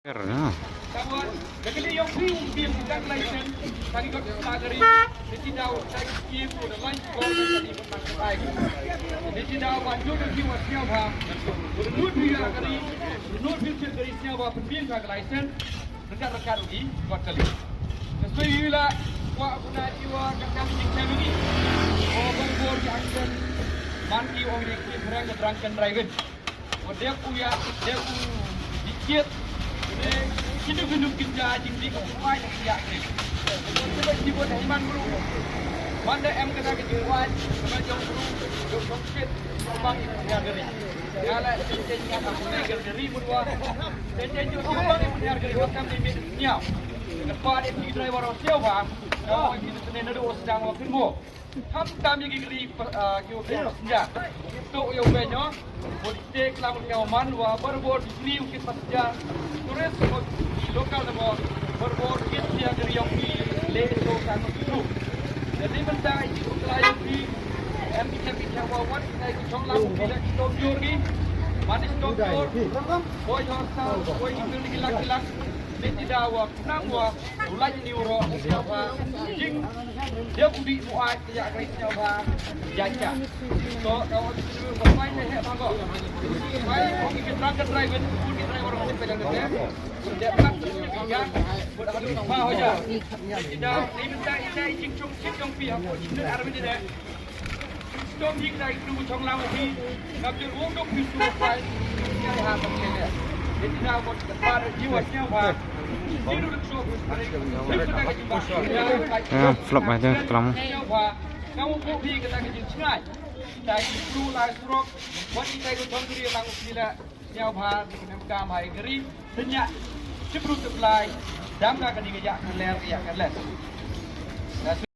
Karena Kawan, jadi yang film dan license kami got sagari di daw saya skip for the lunch call tadi menang baik. Di daw banjur di wasnya ba. Menurut dia kali, menurut dia dari siapa pembin kag license rekan-rekan ugi got kali. Sesuai bila wa guna jiwa kakak jingsan ini. Oh bangor yang akan manki orang di kerang terangkan driver. Dia punya dia dikit kita hidup kita jadi kekuatan yang ni. Kita dibuat iman guru. Mana em kena kejuan, kena jauh guru, jauh sakit, bang yang geri. Kalau sejauhnya kamu yang geri berdua, sejauh bang yang geri macam ni niau. Lepas itu driver siapa? Oh, kita sebenarnya ada orang sedang waktu mo. Kami geri kira senja. Itu yang banyak. Politik lamun kawaman wa berbor di sini ukit pasja. Turis di lokal nama berbor kit yang dari yang di leso kan itu. Jadi benda itu selain di MPC wawan saya kicong lamun bila Tokyo ni. Manis Tokyo. Boy hotel, boy itu lagi-lagi. Tidak awak, nangwa, ulai ni uro siapa, jing dia budi muat dia akan siapa, janja. So kawan itu bermain leher bangko. Main orang kita terangkan driver, budi driver orang kita yang dia, dia tak terjadi, buat apa tu mau aja. Tidak, ini minta ini jing pihak ini Arab ini deh. Jom jing dah itu cong lama sih, ngambil untuk itu file, yang harus kita. Jadi nak buat kepada jiwanya pak. flop aja kelam. Kamu kopi kita kerja cengai. Dari dulu lah strok. Buat kita ikut bantu dia langsung bila nyawa bah di kena hai geri senyak ceprut supply. Dam nak kerja kerja keler ya keler.